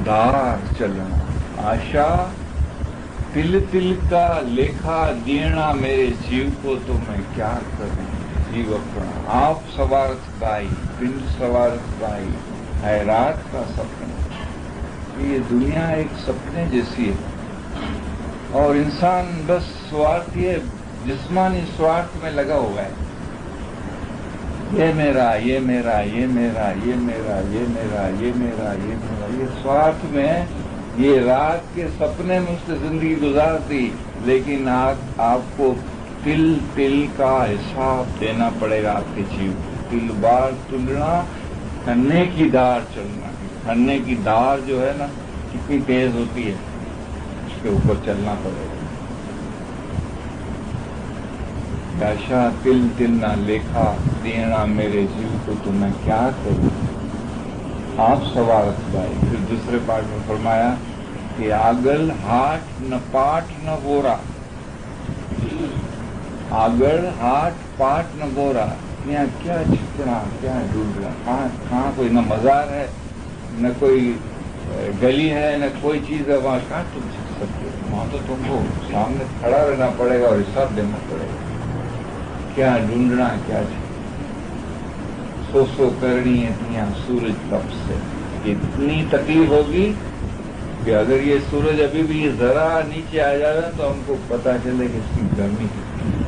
धार चलना। आशा तिल तिल का लेखा देना मेरे जीव को, तो मैं क्या करूं जीव अपना। आप सवारत बाई पिंड सवारत बाई है रात का सपना। ये दुनिया एक सपने जैसी है और इंसान बस स्वार्थी है, जिस्मानी स्वार्थ में लगा हुआ है। ये मेरा, ये मेरा, ये मेरा, ये मेरा, ये मेरा, ये मेरा, ये मेरा, ये स्वार्थ में ये रात के सपने में उसने जिंदगी गुजार दी। लेकिन आपको तिल तिल का हिसाब देना पड़ेगा आपके जीव। तिल बार तुलना, खन्ने की धार चलना। खन्ने की धार जो है ना कितनी तेज होती है, उसके ऊपर चलना पड़ेगा। आशा तिल तिल ना लेखा देना मेरे जीव को, तो मैं क्या करूं आप सवारत बाई। फिर दूसरे पाठ में फरमाया कि आगल हाथ न पाठ न बोरा। आगल हाथ पाठ न बोरा, यहाँ क्या छिपना, क्या ढूंढना। कहाँ कोई न मजार है, न कोई गली है, न कोई चीज है, वहाँ कहाँ तुम छिप सकते हो। वहाँ तो तुमको सामने खड़ा रहना पड़ेगा और हिसाब देना पड़ेगा। क्या ढूंढना, क्या सो करनी है दुनिया सूरज तप से। इतनी तकलीफ होगी कि अगर ये सूरज अभी भी जरा नीचे आ जाए तो हमको पता चले कि इसकी गर्मी कितनी है।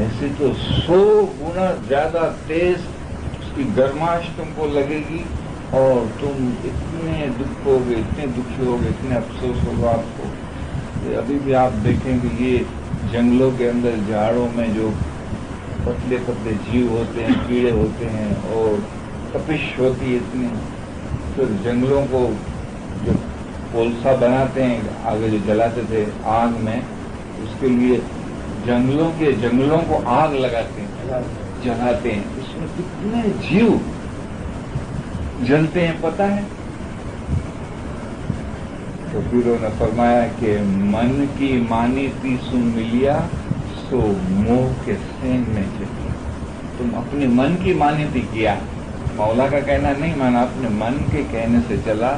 ऐसे तो 100 गुना ज्यादा तेज उसकी गर्माश तुमको लगेगी और तुम इतने दुख होगे, इतने दुखी होगे, इतने अफसोस होगा आपको। अभी भी आप देखेंगे ये जंगलों के अंदर झाड़ों में जो पतले पतले जीव होते हैं, कीड़े होते हैं और तपिश होती है इतनी। फिर जंगलों को जो कोलसा बनाते हैं, आगे जो जलाते थे आग में, उसके लिए जंगलों को आग लगाते हैं, जलाते हैं। उसमें कितने जीव जलते हैं पता है। तो फिर उन्होंने फरमाया कि मन की मानी ती सुन मिलिया, सो मोह के सेन में चली। तुम अपने मन की मान्यता किया, मौला का कहना नहीं माना, अपने मन के कहने से चला।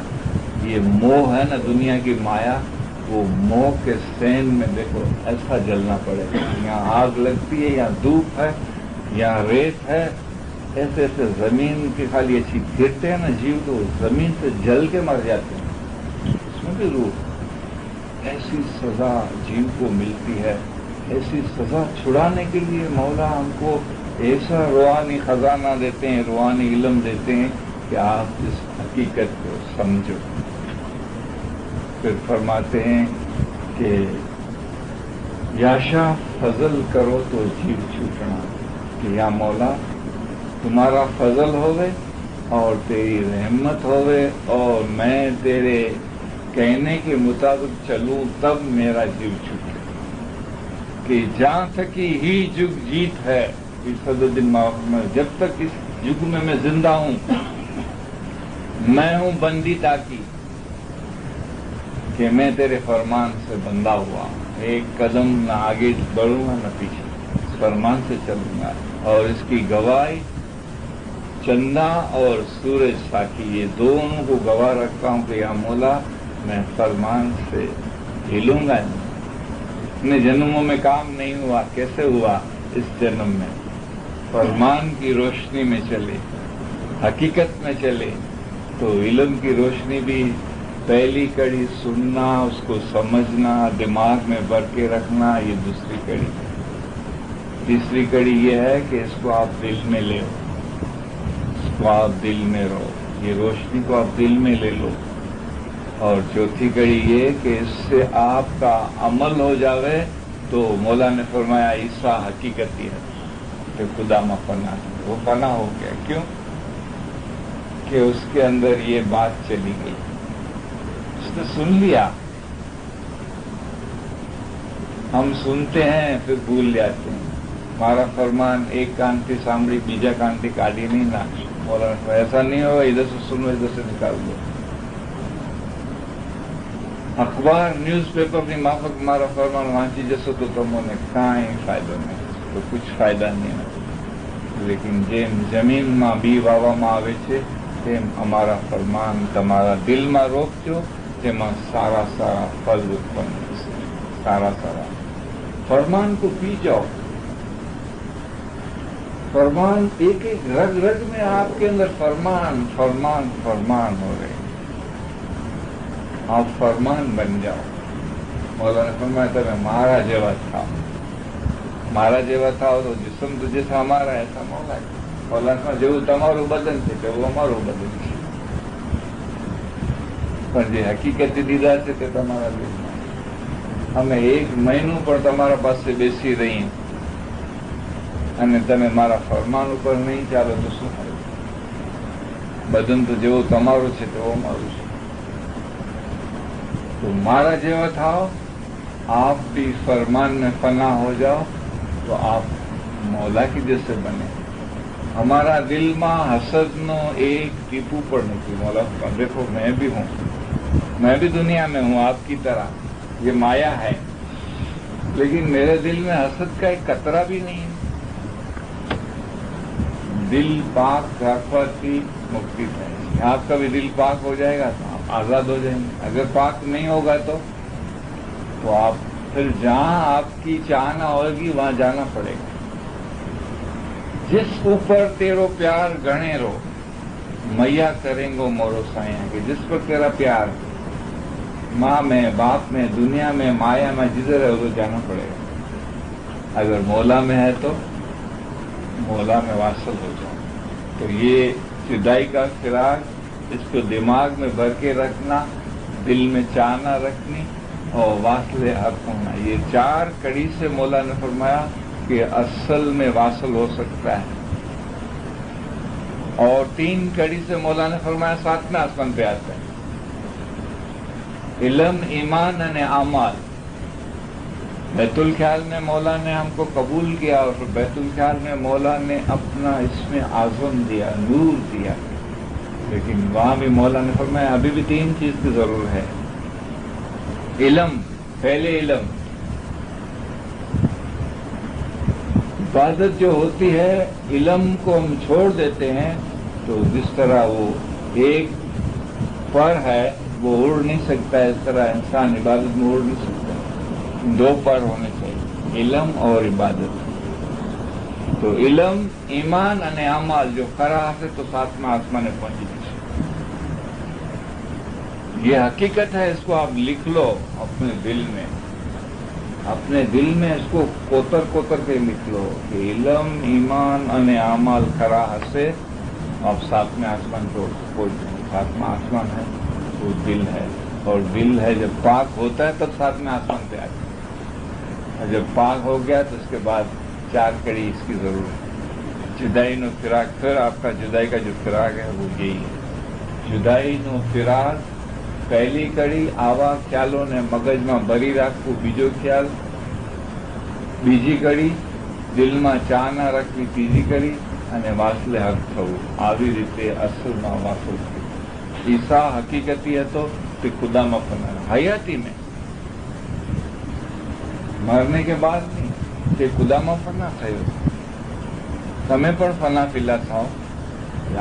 ये मोह है ना दुनिया की माया, वो मोह के सेन में देखो ऐसा जलना पड़ेगा। यहाँ आग लगती है, यहाँ धूप है, यहाँ रेत है, ऐसे ऐसे जमीन के खाली ऐसी गिरते हैं ना जीव, तो जमीन से जल के मर जाते हैं। इसमें भी रूह। ऐसी सजा जीव को मिलती है। ऐसी सजा छुड़ाने के लिए मौला हमको ऐसा रूहानी खजाना देते हैं, रूहानी इल्म देते हैं कि आप इस हकीकत को समझो। फिर फरमाते हैं कि याशा फजल करो तो जीव छूटना, कि या मौला तुम्हारा फजल होवे और तेरी रहमत होवे और मैं तेरे कहने के मुताबिक चलूं तब मेरा जीव छूटे। कि जहां तक ही जुग जीत है इस सदुद्दीन में, जब तक इस युग में मैं जिंदा हूं, मैं हूं बंदी ताकि कि मैं तेरे फरमान से बंधा हुआ। एक कदम न आगे बढ़ूंगा न पीछे, इस फरमान से चलूंगा। और इसकी गवाही चंदा और सूरज साकी, ये दोनों को गवाह रखता हूं कि या मौला मैं फरमान से हिलूंगा नहीं। इतने जन्मों में काम नहीं हुआ, कैसे हुआ इस जन्म में? फरमान की रोशनी में चले, हकीकत में चले। तो इल्म की रोशनी भी पहली कड़ी सुनना, उसको समझना, दिमाग में भर के रखना, ये दूसरी कड़ी। तीसरी कड़ी ये है कि इसको आप दिल में ले लो, इसको आप दिल में रहो, ये रोशनी को आप दिल में ले लो। और चौथी कड़ी ये कि इससे आपका अमल हो जावे। तो मौला ने फरमाया ईसा हकीकत ही है, तो खुदा में फना है, वो फना हो गया। क्यों? कि उसके अंदर ये बात चली गई, उसने सुन लिया। हम सुनते हैं फिर भूल जाते हैं। हमारा फरमान एक कान की सांभળી बीजा कान की काढ़ी नहीं ना, मौला ऐसा नहीं होगा इधर से सुनो इधर से निकाल दो। अखबार न्यूज़पेपर ની માફક મારા ફરમાન વાંચી જશો તો તમને કાંઈ ફાયદો નહીં, તો कुछ फायदा नहीं है। लेकिन જેમ જમીનમાં બી વાવવામાં આવે છે તેમ અમારા ફરમાન તમારા દિલમાં રોકજો, તેમાં સારા સારા ફલ ઉત્પન્ન થશે. सारा सारा फरमान को पी जाओ. फरमान एक एक रग रग में आपके अंदर फरमान फरमान फरमान हो रहे. आप फरमान बन जाओ. मौलाना फरमाया તમે મારા જેવા થાઓ. મારા જેવા થાઓ તો जिस्म तो जैसा हमारा ऐसा मौला है. मौलाना જેવું તમારું બદન છે તેવું અમારું બદન છે. પણ જે હકીકતી દીદા છે તે તમારા દિલમાં. અમે એક મહિનો પણ તમારા પાસે બેસી રહી અને તમે મારા ફરમાન ઉપર નહીં ચાલો તો શું થાય? બદન તો જેવું તમારું છે તેવું અમારું છે. तो मारा जेवा थाओ, आप भी फरमान में फना हो जाओ तो आप मौला की जैसे बने. हमारा दिल में हसद नो एक टीपू पर नहीं. मौला देखो मैं भी हूँ, मैं भी दुनिया में हूँ आपकी तरह. ये माया है, लेकिन मेरे दिल में हसद का एक कतरा भी नहीं है. दिल पाक रखवाती मुक्ति है. आपका भी दिल पाक हो जाएगा तो आप आजाद हो जाएंगे. अगर पाक नहीं होगा तो आप फिर जहां आपकी चाहना होगी वहां जाना पड़ेगा. जिस ऊपर तेरो प्यार गणे रो, मैया करेंगो मोरो साया. कि जिस पर तेरा प्यार, माँ में, बाप में, दुनिया में, माया में, जिधर है उधर जाना पड़ेगा. अगर मौला में है तो मौला में वासल हो जाओ. तो ये जुदाई का फिराक, इसको दिमाग में भर के रखना, दिल में चाहना रखनी और वासले अर्थ होना. ये 4 कड़ी से मौला ने फरमाया कि असल में वासल हो सकता है. और 3 कड़ी से मौला ने फरमाया 7वें आसमान पे आता है. इल्म, ईमान और आमाल. बैतुल ख्याल में मौला ने हमको कबूल किया और फिर बैतुल ख्याल में मौला ने अपना इसमें आज़म दिया, नूर दिया. लेकिन वहां भी मौला ने फरमाया अभी भी 3 चीज की जरूरत है. इल्म, पहले इल्म. इबादत जो होती है, इल्म को हम छोड़ देते हैं तो जिस तरह वो एक पर है वो उड़ नहीं सकता, इस तरह इंसान इबादत में उड़ नहीं सकता. 2 पर होने चाहिए, इल्म और इबादत. तो इल्म, ईमान और अमाल जो खरा है तो 7वें आसमान में पहुंची. ये हकीकत है, इसको आप लिख लो अपने दिल में. अपने दिल में इसको कोतर कोतर के लिख लो कि इल्म, ईमान और अमाल खरा हसे आप 7वें आसमान को पहुंच. 7वां आसमान है वो दिल है, और दिल है जब पाक होता है तब 7वें आसमान पे आता है. और जब पाक हो गया तो उसके बाद 4 कड़ी इसकी जरूरत है. जुदाई नो फिराक. फिर आपका जुदाई का जो फिराक है वो यही है. जुदाई नो फिराक. पहली कड़ी आवा ख्यालों ने मगज में भरी રાખવું. બીજો ખ્યાલ. બીજી કડી દિલમાં ચાહના રાખવી. ત્રીજી કડી અને વાસલે હક થવું. આવી રીતે અસલમાં વાસલ થયું. ઈસા હકીકતી હતો તે ખુદામાં ફના હયાતી में, मरने के बाद नहीं, તે ખુદામાં ફના થયો. તમે પણ ફના ફિલા થાઓ,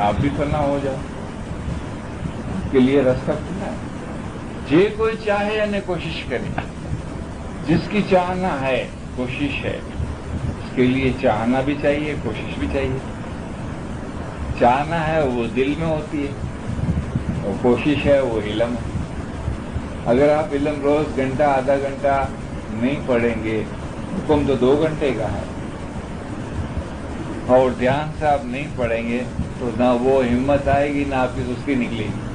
आप भी फना हो जाओ. के लिए रास्ता खुला है. जे कोई चाहे અને कोशिश करे. जिसकी चाहना है, कोशिश है, उसके लिए चाहना भी चाहिए, कोशिश भी चाहिए. चाहना है वो दिल में होती है और कोशिश है वो इल्म है. अगर आप इल्म रोज घंटा आधा घंटा नहीं पढ़ेंगे, हुक्म तो 2 घंटे का है, और ध्यान से आप नहीं पढ़ेंगे तो ना वो हिम्मत आएगी ना आपकी सुस्ती निकलेगी.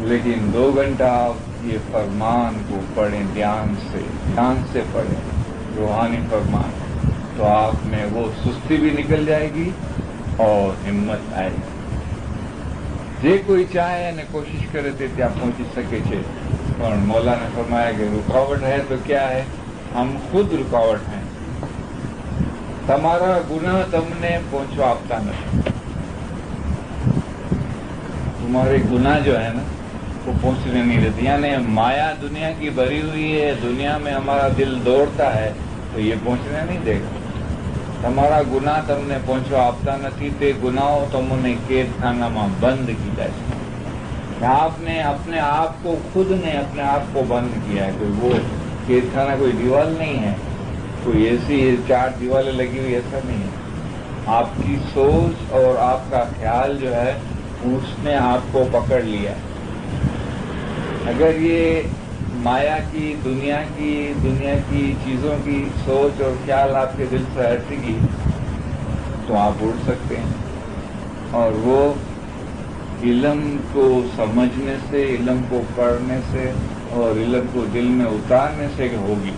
लेकिन 2 घंटा आप ये फरमान को पढ़ें, ध्यान से पढ़ें, रूहानी फरमान, तो आप में वो सुस्ती भी निकल जाएगी और हिम्मत आएगी. जे कोई चाहे અને कोशिश करे તે ત્યાં પહોંચી શકે છે. પણ મૌલાને ફરમાયા કે रुकावट है तो क्या है? हम खुद रुकावट हैं. તમારા ગુનાહ તમને પહોંચવા આપતા નથી. तुम्हारे गुनाह जो है ना वो पहुंचने नहीं देती. यानी माया दुनिया की भरी हुई है, दुनिया में हमारा दिल दौड़ता है तो ये पहुंचने नहीं देगा. તમારા ગુના તમને પહોંચવા આપતા નથી, તે ગુનાઓ તમને કેદખાનામાં બંધ किया है। आपने अपने आप को, खुद ने अपने आप को बंद किया है। कोई वो केदखाना कोई दीवार नहीं है, कोई ऐसी 4 दीवारें लगी हुई, ऐसा नहीं है। आपकी सोच और आपका ख्याल जो है उसने आपको पकड़ लिया। अगर ये माया की, दुनिया की चीजों की सोच और ख्याल आपके दिल से हटेगी तो आप उड़ सकते हैं। और वो इल्म को समझने से, इल्म को पढ़ने से और इल्म को दिल में उतारने से होगी,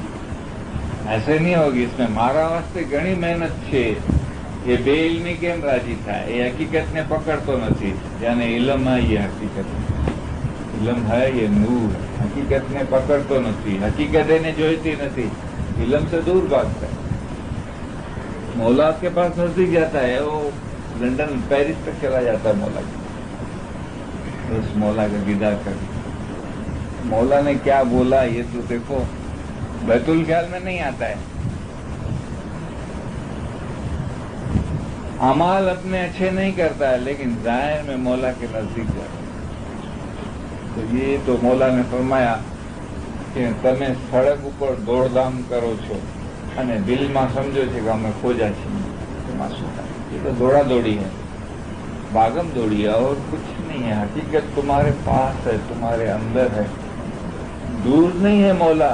ऐसे नहीं होगी। इसमें मारा वास्ते घणी मेहनत છે। એ બે ઇલ્મી કેમ રાજી થાય? એ હકીકતને પકડતો નથી, જેને ઇલ્મ है ये હકીકત, इल्म है ये नूर, हकीकतने पकड़तो नहीं, हकीकत એને જોઈતી નથી, इल्म से दूर भागता है। मौला के पास नजदीक जाता है, वो लंदन पेरिस तक चला जाता है मौला के, उस मौला का दीदार कर। मौला ने क्या बोला ये तो देखो, बैतुल ख्याल में नहीं आता है। अमाल अपने अच्छे नहीं करता है, लेकिन जाहिर में मौला के नजदीक जाता है। तो ये तो मौला ने फरमाया कि તમે સડક ઉપર દોડધામ કરો છો અને દિલમાં સમજો છો કે અમે ખોજા છીએ, એમાં શું થાય? ये तो दौड़ा दौड़ी है, भागम दौड़ी है और कुछ नहीं है। हकीकत तुम्हारे पास है, तुम्हारे अंदर है, दूर नहीं है मौला।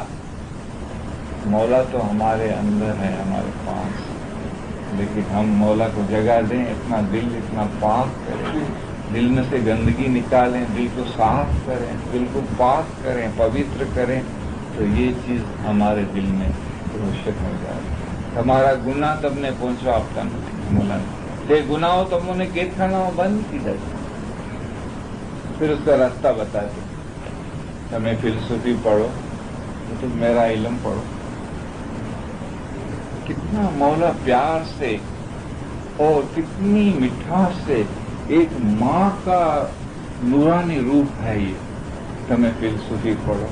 मौला तो हमारे अंदर है, हमारे पास। लेकिन हम मौला को जगह दें, अपना दिल इतना पाक करें, दिल में से गंदगी निकालें, दिल को साफ करें, दिल को पाक करें, पवित्र करें, तो ये चीज हमारे दिल में रोशन हो जाए। हमारा गुनाह तमने पहुंचवा आपता नहीं मौला ने, તે ગુનાઓ તમને કેદખાનામાં બંધ કીધા છે। फिर उसका रास्ता बताते, તમે फिलसफी पढ़ो तो मेरा इल्म पढ़ो। कितना मौला प्यार से और कितनी मिठास से, एक माँ का नूरानी रूप है ये। तमें फिलसफी पढ़ो,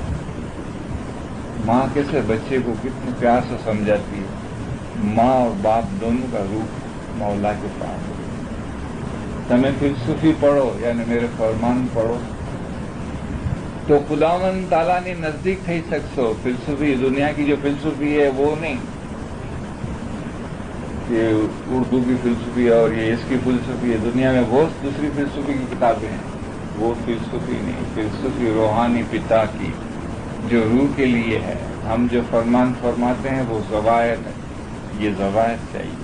माँ कैसे बच्चे को कितने प्यार से समझाती है। माँ और बाप दोनों का रूप मौला के पास। तमें फिलसफी पढ़ो यानी मेरे फरमान पढ़ो तो खुदावंद ताला ने नजदीक थई सकशो। फिलसफी, दुनिया की जो फिलसफी है वो नहीं, ये उर्दू की फिलसफी और ये इसकी फिलसफी है। दुनिया में बहुत दूसरी फिलसफी की किताबें हैं, वो फिलसफी नहीं। फिलसफी रूहानी पिता की जो रूह के लिए है। हम जो फरमान फरमाते हैं वो ज़वायद है, ये ज़वायद चाहिए।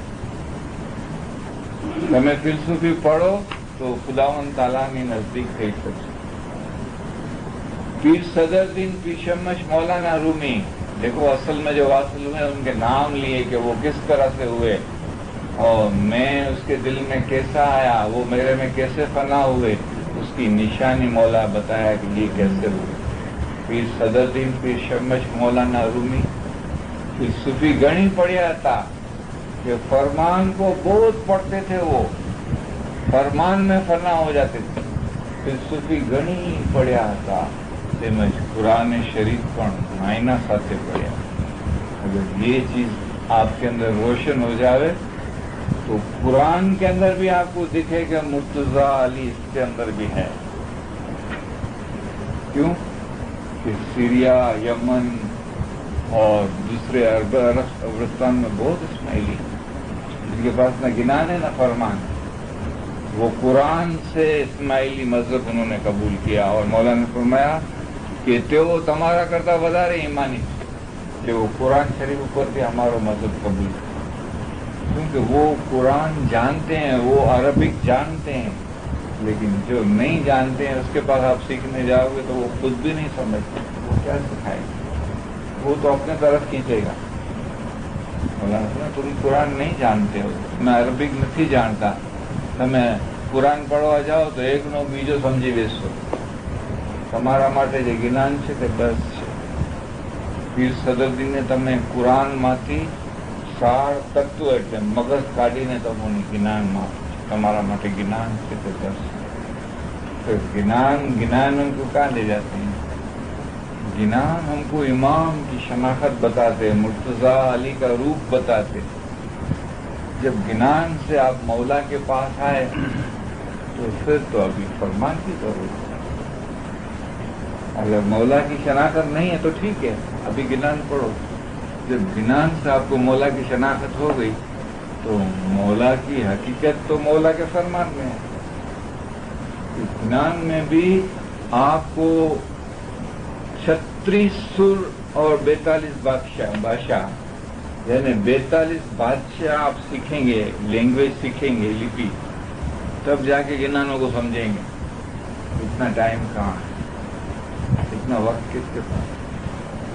તમે फिलसफी पढ़ो तो खुदावंद ताला ने नजदीक थई सकशो। पीर सदरुद्दीन पीर शमश मौलाना रूमी, देखो असल में जो वासिल हुए उनके नाम लिए कि वो किस तरह से हुए और मैं उसके दिल में कैसा आया, वो मेरे में कैसे फना हुए, उसकी निशानी मौला बताया कि ये कैसे हुए। पीर सदरुद्दीन पीर शमश मौलाना रूमी फिलसफी घणी पढ़िया था कि फरमान को बहुत पढ़ते थे, वो फरमान में फना हो जाते थे। फिलसफी घणी पढ़िया था, તેમજ कुरान शरीफ પણ માયના સાથે पढ़िया। अगर ये चीज आपके अंदर रोशन हो जाए तो कुरान के अंदर भी आपको दिखेगा मुर्तजा अली इसके अंदर भी है। क्यों कि सीरिया, यमन और दूसरे अफगानिस्तान में बहुत इस्माइली जिनके पास न गिनान है न फरमान, वो कुरान से इस्माइली मजहब उन्होंने कबूल किया। और मौला ने फरमाया कि तेओ તમારા કરતા વધારે ईमानी कि वो कुरान शरीफ ऊपर भी हमारा मजहब कबूल, क्योंकि वो कुरान जानते हैं, वो अरबिक जानते हैं। लेकिन जो नहीं जानते हैं उसके पास आप सीखने जाओगे तो वो खुद भी नहीं समझते, वो क्या सिखाएगा, वो तो अपने तरफ खींचेगा। तुम कुरान नहीं जानते हो, मैं अरबिक नहीं जानता, તમે कुरान पढ़वा जाओ तो एक नो बीजो समझी बेसो। તમારા માટે જે જ્ઞાન છે તે બસ છે। પીર સદરુદ્દીને તમે કુરાનમાંથી 16 તત્વ એટલે મગજ કાઢીને તમને જ્ઞાનમાં તમારા માટે જ્ઞાન છે તે બસ। तो ज्ञान हमको कहाँ ले जाते हैं? ज्ञान हमको इमाम की शनाख्त बताते, मुर्तजा अली का रूप बताते। جب ज्ञान से आप मौला के पास आए तो फिर तो अभी फरमान की जरूरत है। अगर मौला की शनाखत नहीं है तो ठीक है, अभी ज्ञान पढ़ो। जब ज्ञान से आपको मौला की शनाखत हो गई तो मौला की हकीकत तो मौला के फरमान में है। ज्ञान में भी आपको 36 सुर और 42 भाषा यानी 42 बादशाह आप सीखेंगे, लैंग्वेज सीखेंगे, लिपि, तब जाके ज्ञानों को समझेंगे। इतना टाइम कहाँ है, इतना वक्त किसके पास।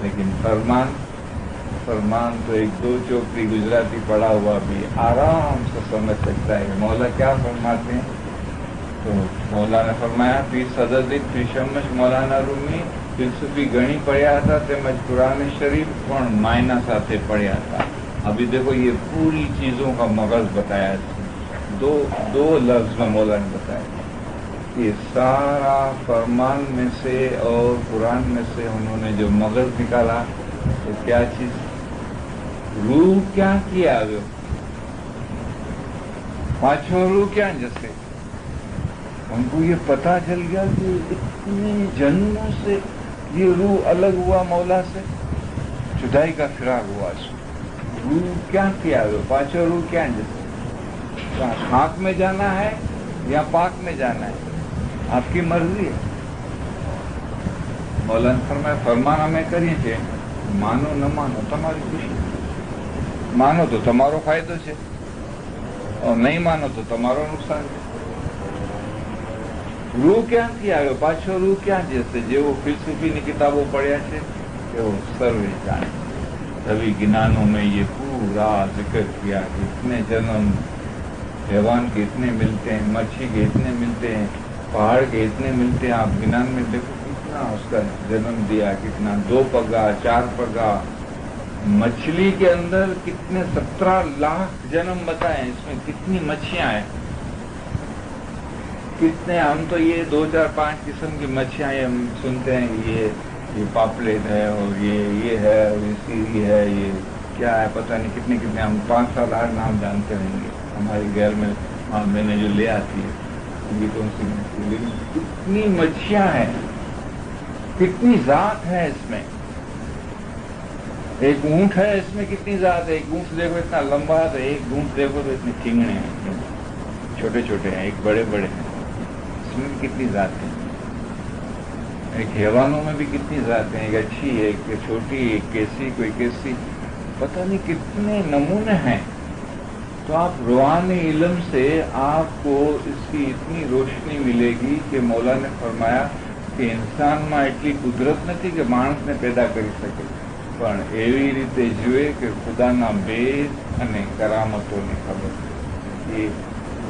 लेकिन फरमान तो एक दो चोपड़ी गुजराती पढ़ा हुआ भी आराम से समझ सकता है। मौला क्या फरमाते हैं? तो मौला ने फरमाया पीर सददीन फिशमश मौलाना रूमी फिलसफी घणी पढ़्या था, તેમજ कुरान शरीफ પણ मायना साथे पढ़्या था। अभी देखो ये पूरी चीजों का मगज बताया, दो लफ्ज में मौला ने बताया। ये सारा फरमान में से और कुरान में से उन्होंने जो मगज निकाला, तो क्या चीज, रूह क्या किया, पांचों रूह क्या, जैसे उनको ये पता चल गया कि इतने जन्मों से ये रूह अलग हुआ मौला से, जुदाई का फिराक हुआ। रूह क्या किया, पांचों रूह क्या, जैसे खाक में जाना है या पाक में जाना है, आपकी मर्जी है। मौला ने फरमाया फरमान અમે કરીએ છીએ, માનો ન માનો તમારી ખુશી, માનો તો તમારો ફાયદો છે और नहीं मानो तो તમારો નુકસાન છે। રૂહ ક્યાંથી આવ્યો, પાછો રૂહ ક્યાં જશે? જેવો ફિલસૂફીની કિતાબો પढ़્યા છે એવો સર્વે જાણે। सभी ज्ञानों में ये पूरा जिक्र किया कि इतने जन्म हैवान के इतने मिलते हैं, मच्छी के इतने मिलते हैं, पहाड़ के इतने मिलते हैं। आप ज्ञान में देखो कितना उसका जन्म दिया, कितना 2 पगा 4 पगा। मछली के अंदर कितने 17 लाख जन्म बताए, इसमें कितनी मच्छियां हैं, कितने। हम तो ये 2 4 5 किस्म की मच्छियां हम सुनते हैं, ये पापलेट है और ये है और ये सीरी है, ये क्या है पता नहीं, कितने कितने हम 5-7 8 नाम जानते होंगे। हमारे घर में मैंने जो ले आती है ये कौन सी मछली, लेकिन कितनी मच्छियां हैं, कितनी जात है इसमें। एक ऊंट है, इसमें कितनी जात है। एक ऊंट देखो इतना लंबा है, तो एक ऊंट देखो तो इतने ठिंगने हैं, छोटे छोटे हैं, एक बड़े बड़े हैं, इसमें भी कितनी जात है। एक हैवानों में भी कितनी जाते हैं, एक अच्छी है, एक छोटी, एक कैसी, कोई कैसी, पता नहीं कितने नमूने हैं। तो आप रूहानी इल्म से आपको इसकी इतनी रोशनी मिलेगी कि मौला ने फरमाया कि इंसान में એટલી કુદરત નથી કે માણસને પેદા કરી શકે, પણ એવી રીતે જુએ કે ખુદાના ભેદ અને करामतों ने खबर।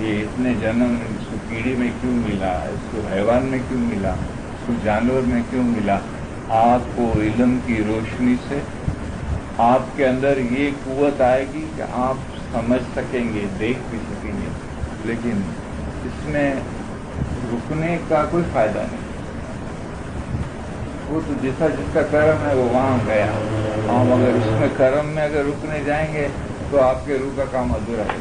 ये इतने जन्म इसको कीड़ी में क्यों मिला, इसको हैवान में क्यों मिला, इसको जानवर में क्यों मिला। आपको इल्म की रोशनी से आपके अंदर ये कुव्वत आएगी कि आप समझ सकेंगे, देख भी सकेंगे। लेकिन इसमें रुकने का कोई फायदा नहीं। वो तो जैसा जिसका कर्म है वो वहाँ गया। हम अगर उसमें कर्म में अगर रुकने जाएंगे तो आपके रूह का काम अधूरा है।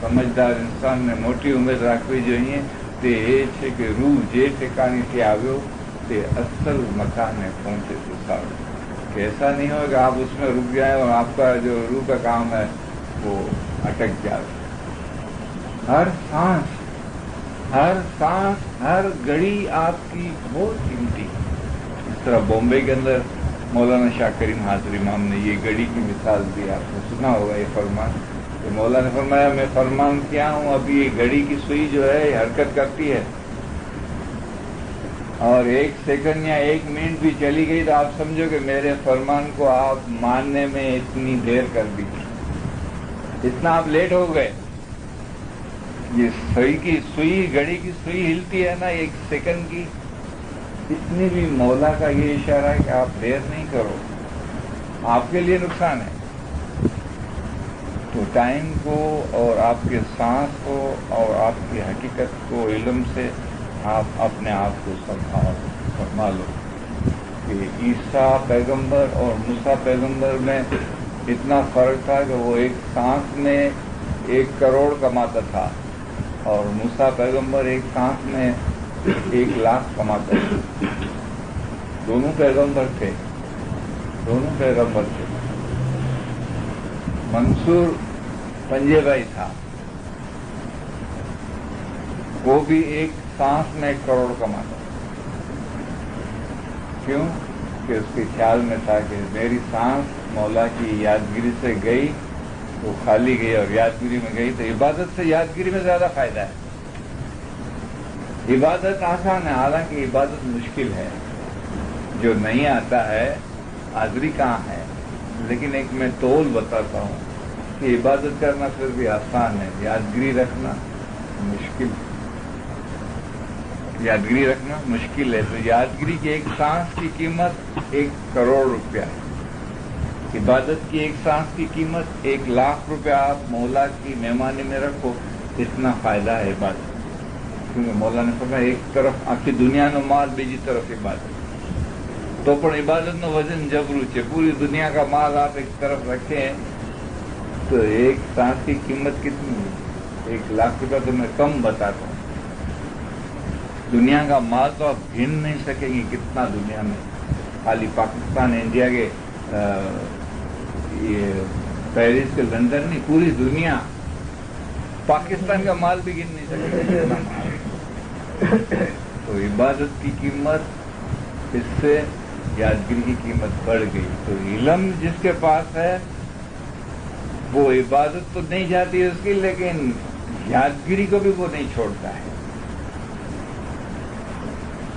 समझदार इंसान ने मोटी उम्मीद રાખવી જોઈએ તે એ છે કે રૂહ જે ઠેકાણેથી આવ્યો તે અસલ મકાને પહોંચે તો સારું। कि ऐसा नहीं हो कि आप उसमें रुक जाए और आपका जो रूह का काम है वो अटक जाए। हर सांस हर घड़ी आपकी बहुत कीमती। इस तरह बॉम्बे के अंदर मौलाना शाह करीम हाजिर इमाम ने ये घड़ी की मिसाल दी, आपने सुना होगा ये फरमान। तो मौला ने फरमाया मैं फरमान किया हूँ, अभी ये घड़ी की सुई जो है हरकत करती है और 1 सेकंड या 1 मिनट भी चली गई तो आप समझो कि मेरे फरमान को आप मानने में इतनी देर कर दी, इतना आप लेट हो गए। ये सुई घड़ी की सुई हिलती है ना 1 सेकंड की, इतनी भी मौला का ये इशारा है कि आप देर नहीं करो, आपके लिए नुकसान है। तो टाइम को और आपके सांस को और आपकी हकीकत को इल्म से आप अपने आप को संभालो कि ईसा पैगंबर और मूसा पैगंबर में اتنا فرق تھا کہ وہ ایک سانس میں 1 کروڑ کماتا تھا اور موسیٰ پیغمبر ایک سانس میں 1 لاکھ کماتا تھا. دونوں پیغمبر تھے. منصور پنجے بھائی تھا، وہ بھی ایک سانس میں 1 کروڑ کماتا. کیوں؟ کہ اس کے خیال میں تھا کہ میری سانس مولا کی یادگیری سے گئی تو خالی گئی، اور یادگیری میں گئی تو عبادت سے یادگیری میں زیادہ فائدہ ہے. عبادت آسان ہے، حالانکہ عبادت مشکل ہے. جو نہیں آتا ہے حاضری کہاں ہے، لیکن ایک میں تول بتاتا ہوں کہ عبادت کرنا پھر بھی آسان ہے، یادگیری رکھنا مشکل ہے. تو یادگیری کی 1 سانس کی قیمت 1 کروڑ روپیہ ہے. عبادت کی 1 سانس کی قیمت 1 لاکھ روپیہ. آپ مولا کی مہمانی میں رکھو، اتنا فائدہ ہے عبادت. کیونکہ مولا نے فرمایا ایک طرف آخی دنیا نو مال، بیجی طرف عبادت. تو پر عبادت نو وزن جبرو چھے. پوری دنیا کا مال آپ ایک طرف رکھیں تو 1 سانس کی قیمت کتنی ہے؟ 1 لاکھ روپیہ. تو میں کم بتاتا ہوں. دنیا کا مال تو آپ گن نہیں سکیں گے کتنا دنیا میں. خالی پاکستان انڈیا کے یہ پیرس کے لندن نہیں، پوری دنیا پاکستان کا مال بھی گن نہیں سکتے. تو عبادت کی قیمت اس سے یادگیری کی قیمت بڑھ گئی. تو علم جس کے پاس ہے وہ عبادت تو نہیں جاتی ہے اس کی، لیکن یادگیری کو بھی وہ نہیں چھوڑتا ہے.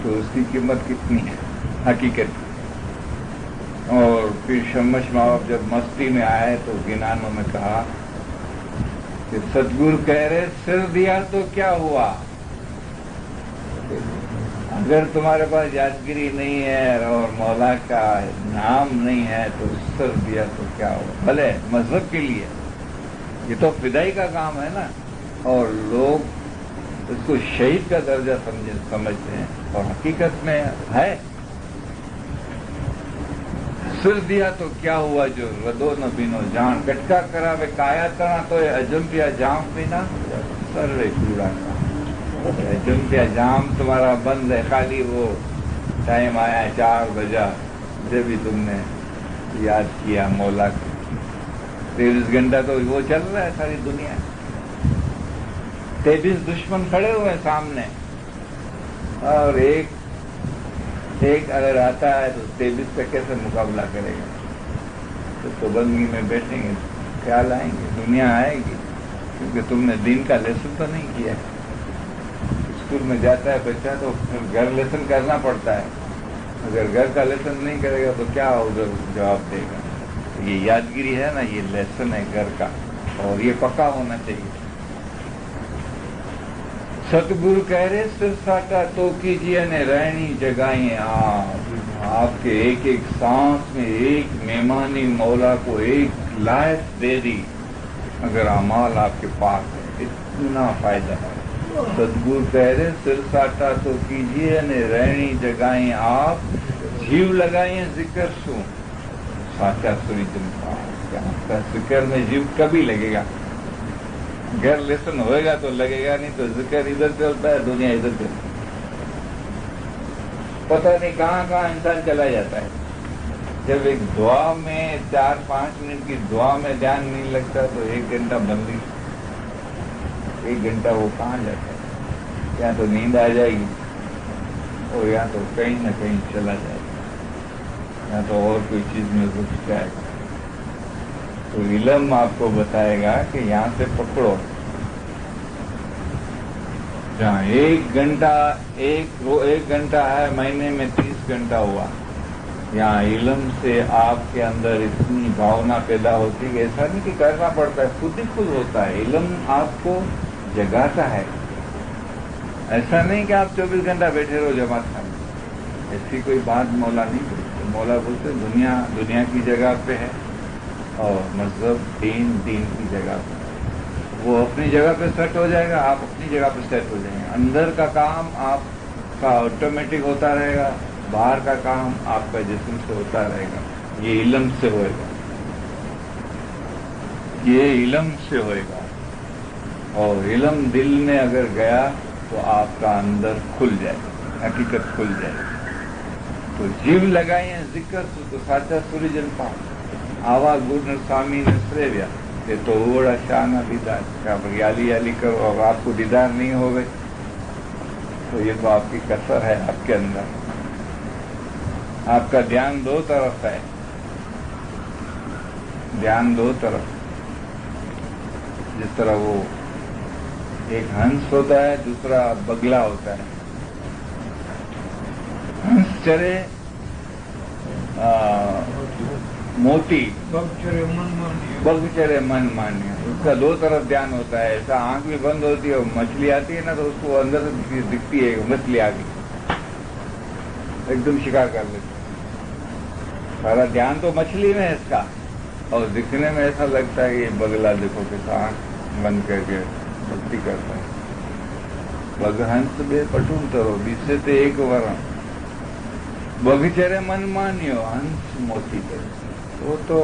تو اس کی قیمت کتنی ہے حقیقت. اور پھر شمش ماں جب مستی میں آئے تو گنانوں میں کہا کہ ستگور کہہ رہے سر دیا تو کیا ہوا، اگر تمہارے پاس یادگیری نہیں ہے اور مولا کا نام نہیں ہے تو سر دیا تو کیا ہوا. بھلے مذہب کے لیے یہ تو فدائی کا کام ہے نا، اور لوگ اس کو شہید کا درجہ سمجھتے ہیں، اور حقیقت میں ہے. سر دیا تو کیا ہوا جو ردو نہ بینو جان، کٹکا کرا وے کایا کرنا تو اجم پیا جام پینا سر رے کوڑا کا. اجم پیا جام تمہارا بند ہے، خالی وہ ٹائم آیا 4 بجا جب بھی تم نے یاد کیا مولا کو. 23 گھنٹہ تو وہ چل رہا ہے ساری دنیا. 23 دشمن کھڑے ہوئے ہیں سامنے، اور ایک اگر آتا ہے تو 23 کا کیسے مقابلہ کرے گا. تو پابندگی میں بیٹھیں گے، خیال آئیں گے، دنیا آئے گی. کیونکہ تم نے دین کا لیسن تو نہیں کیا. اسکول میں جاتا ہے بچہ تو پھر گھر لیسن کرنا پڑتا ہے. اگر گھر کا لیسن نہیں کرے گا تو کیا ادھر جواب دے گا. یہ یادگیری ہے نا، یہ لیسن ہے گھر کا، اور یہ پکا ہونا چاہیے. ستگرو کہہ رہے سر ساٹا تو کیجیے نے رہنی جگائیں آپ کے ایک سانس میں ایک مہمانی مولا کو 1 لائف دے دی. اگر اعمال آپ کے پاس ہے اتنا فائدہ ہے. ستگرو کہہ رہے سر ساٹا تو کیجیے نے رہنی جگائیں آپ جیو لگائیں ذکر سوں ساچا سوئی جنتا. ذکر میں جیو کبھی لگے گا. گھر لیسن ہوئے گا تو لگے گا، نہیں تو ذکر ادھر چلتا ہے، دنیا ادھر چلتی ہے. پتہ نہیں کہاں انسان چلا جاتا ہے. جب ایک دعا میں 4-5 منٹ کی دعا میں دھیان نہیں لگتا تو 1 گھنٹہ بندی، 1 گھنٹہ وہ کہاں جاتا ہے. یا تو نیند آ جائے گی، اور یا تو کہیں نہ کہیں چلا جائے گا، یا تو اور کوئی چیز میں رک جائے گا. تو علم آپ کو بتائے گا کہ یہاں سے پکڑو. جہاں 1 گھنٹہ ہے مہینے میں 30 گھنٹہ ہوا. یہاں علم سے آپ کے اندر اتنی بھاونا پیدا ہوتی ہے کہ ایسا نہیں کہ کرنا پڑتا ہے، خود ہی خود ہوتا ہے. علم آپ کو جگاتا ہے. ایسا نہیں کہ آپ 24 گھنٹہ بیٹھے رہو جماعت خانے. ایسی کوئی بات مولا نہیں بولتے. مولا بولتے دنیا کی جگہ پہ ہے، اور مذہب دین کی جگہ پہ. وہ اپنی جگہ پہ سیٹ ہو جائے گا، آپ اپنی جگہ پہ سیٹ ہو جائیں گے. اندر کا کام آپ کا آٹومیٹک ہوتا رہے گا، باہر کا کام آپ کا جسم سے ہوتا رہے گا. یہ علم سے ہوئے گا. یہ علم سے ہوئے گا، اور علم دل میں اگر گیا تو آپ کا اندر کھل جائے، حقیقت کھل جائے. تو جیو لگائیں ذکر تو ساچا سوری جن پا آوا گور سوامی نے سریویا کہ تو بڑا شان دیدار کا یالی یالی کرو اور آپ کو دیدار نہیں ہو گئے تو یہ تو آپ کی کثر ہے آپ کے اندر. آپ کا دھیان دو طرف ہے، دھیان دو طرف. جس طرح وہ ایک ہنس ہوتا ہے، دوسرا بگلا ہوتا ہے. ہنس چرے موتی، بگ چرے من مانیہ. اس کا دو طرف دھیان ہوتا ہے. ایسا آنکھ بھی بند ہوتی ہے اور مچھلی آتی ہے نا تو اس کو اندر سے دکھتی ہے مچھلی آ گئی، ایک دم شکار کر لیتی. سارا دھیان تو مچھلی میں ہے اس کا، اور دکھنے میں ایسا لگتا ہے یہ بگلا دیکھو کیسا آنکھ بند کر کے بھکتی کرتا ہے. بگ ہنس بے پٹون کرو بیسے تے ایک ورن بگچرے من مانیو ہنس موتی کرے. وہ تو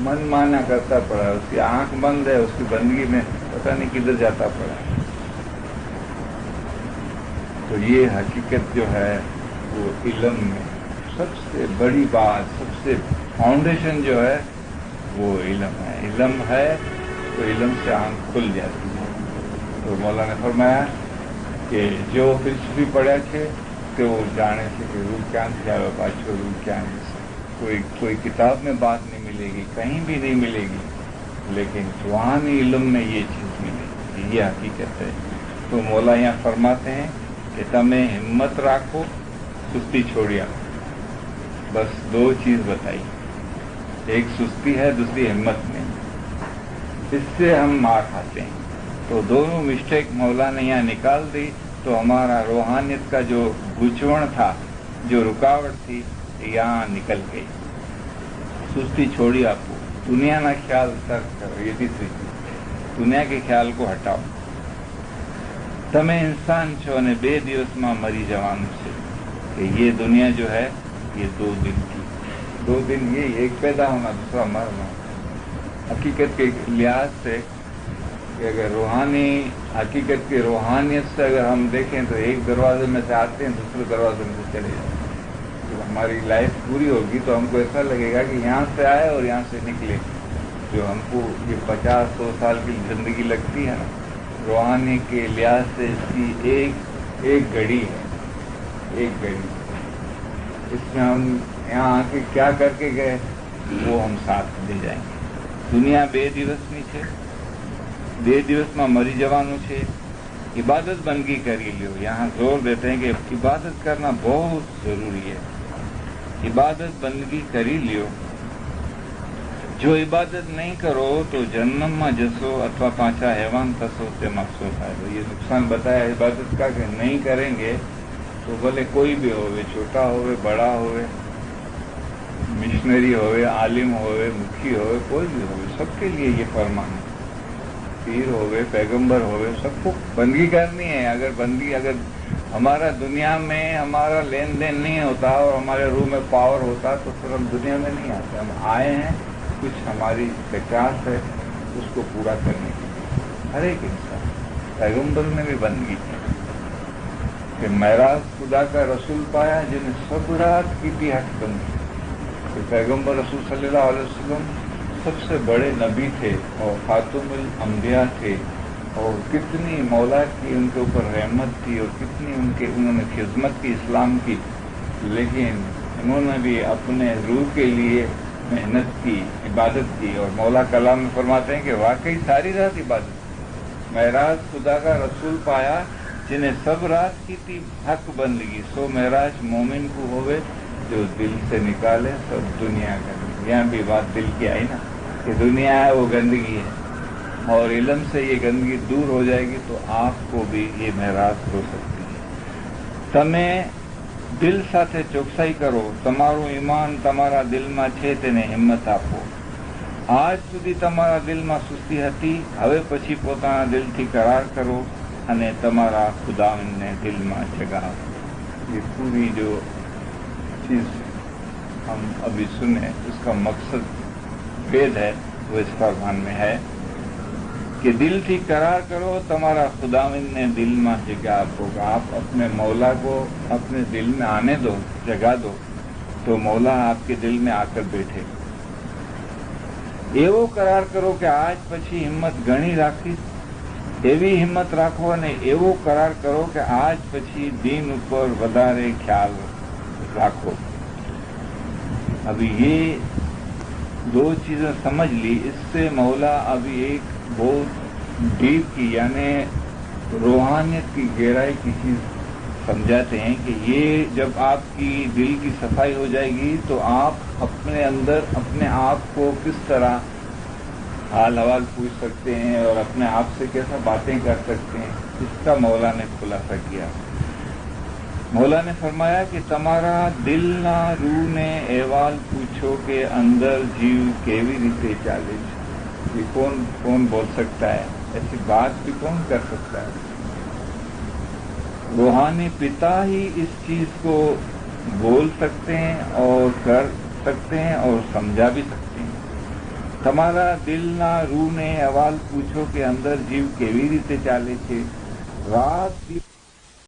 من مانا کرتا پڑا، اس کی آنکھ بند ہے، اس کی بندگی میں پتہ نہیں کدھر جاتا پڑا. تو یہ حقیقت جو ہے وہ علم میں سب سے بڑی بات، سب سے فاؤنڈیشن جو ہے وہ علم ہے. علم ہے تو علم سے آنکھ کھل جاتی ہے. تو مولانا نے فرمایا کہ جو فلسفی پڑھے تھے کہ وہ جانے سے کہ روح کیا تھا بادشاہ روح کیا ہے. کوئی کتاب میں بات نہیں ملے گی، کہیں بھی نہیں ملے گی، لیکن روحانی علم میں یہ چیز ملے گی. یہ حقیقت ہے. تو مولا یہاں فرماتے ہیں کہ تمہیں ہمت رکھو، سستی چھوڑیا. بس دو چیز بتائی، ایک سستی ہے، دوسری ہمت نہیں. اس سے ہم مار کھاتے ہیں. تو دونوں مسٹیک مولا نے یہاں نکال دی. تو ہمارا روحانیت کا جو گچوڑ تھا، جو رکاوٹ تھی، یہاں نکل گئی. سستی چھوڑی آپ کو، دنیا نہ خیال ترک کرو. یہ تیسری چیز، دنیا کے خیال کو ہٹاؤ. تمہیں انسان چھو نے بے دیوس ماں مری جوان سے، کہ یہ دنیا جو ہے یہ 2 دن کی. 2 دن یہ ایک پیدا ہونا دوسرا مرنا. حقیقت کے لحاظ سے کہ اگر روحانی حقیقت کی روحانیت سے اگر ہم دیکھیں تو ایک دروازے میں سے آتے ہیں، دوسرے دروازے میں سے چلے جاتے ہیں. جب ہماری لائف پوری ہوگی تو ہم کو ایسا لگے گا کہ یہاں سے آئے اور یہاں سے نکلے. جو ہم کو یہ 50-100 سال کی زندگی لگتی ہے نا، روحانی کے لحاظ سے اس کی ایک گھڑی ہے. ایک گھڑی اس میں ہم یہاں آ کے کیا کر کے گئے وہ ہم ساتھ لے جائیں گے. دنیا بے દિવસની છે، 2 દિવસમાં મરી જવાનું છે. عبادت بندگی کری لیو. یہاں زور دیتے ہیں کہ عبادت کرنا بہت ضروری ہے. عبادت بندگی کری لیو. જો عبادت નહીં કરો તો જન્મમાં જશો અથવા પાછા હેવાન થશો તેમાં શું ફાયદો. یہ نقصان بتایا عبادت کا کہ نہیں کریں گے تو بھلے کوئی بھی ہوئے، چھوٹا ہوئے بڑا ہوئے، مشنری ہوئے، عالم ہوئے، مکھی ہوئے، کوئی بھی ہوئے، سب کے لیے یہ فرمان ہے. پیر ہوئے، پیغمبر ہوئے، سب کو بندگی کرنی ہے. اگر ہمارا دنیا میں ہمارا لین دین نہیں ہوتا اور ہمارے روح میں پاور ہوتا تو پھر ہم دنیا میں نہیں آتے. ہم آئے ہیں، کچھ ہماری پہچان ہے اس کو پورا کرنے کے لیے. ہر ایک انسان، پیغمبر نے بھی بندگی کی کہ معراج خدا کا رسول پایا جنہیں سب رات کی بھی حق بندی. کہ پیغمبر رسول صلی اللہ علیہ وسلم سب سے بڑے نبی تھے اور خاتم الانبیاء تھے، اور کتنی مولا کی ان کے اوپر رحمت تھی اور کتنی انہوں نے خدمت کی اسلام کی. لیکن انہوں نے بھی اپنے روح کے لیے محنت کی، عبادت کی. اور مولا کلام میں فرماتے ہیں کہ واقعی ساری رات عبادت. معراج خدا کا رسول پایا جنہیں سب رات کی تھی حق بندگی. سو معراج مومن کو ہوئے جو دل سے نکالے سب دنیا کا. یہاں بھی بات دل کی آئی نا کہ دنیا ہے وہ گندگی ہے، اور علم سے یہ گندگی دور ہو جائے گی تو آپ کو بھی یہ معراج ہو سکتی ہے. તમે દિલ સાથે ચોકસાઈ કરો. તમારું ઈમાન તમારા દિલમાં છે તેને હિંમત આપો. આજ સુધી તમારા દિલમાં સુસ્તી હતી, હવે પછી પોતાના દિલથી કરાર કરો અને તમારા ખુદાવંદને દિલમાં જગાવો. یہ پوری جو چیز ہم ابھی سنے اس کا مقصد وید ہے वो इस फरमान में है कि दिलથી करार करो તમારા ખુદાવંદને દિલમાં જગા આપો। आप अपने मौला को अपने दिल में आने दो, जगह दो, तो मौला आपके दिल में आकर बैठे। એવો કરાર કરો કે આજ પછી હિંમત ઘણી રાખીશ, એવી હિંમત રાખો અને એવો કરાર કરો કે આજ પછી દીન ઉપર વધારે ખ્યાલ રાખો। अभी ये दो चीजें समझ ली, इससे मौला अभी एक बहुत डीप की यानी रूहानियत की गहराई की चीज समझाते हैं कि ये जब आपकी दिल की सफाई हो जाएगी तो आप अपने अंदर अपने आप को किस तरह हाल हवाल पूछ सकते हैं और अपने आप से कैसा बातें कर सकते हैं, इसका मौला ने खुलासा किया। मौला ने फरमाया कि तमारा दिल ना रूह ने अहवाल पूछो के अंदर जीव केवी रीते चाले। ये कौन बोल सकता है? ऐसी बात भी कौन कर सकता है? रूहानी पिता ही इस चीज को बोल सकते हैं और कर सकते हैं और समझा भी सकते हैं। तमारा दिल ना रूह ने अहवाल पूछो के अंदर जीव केवी रीते चाले छे। रात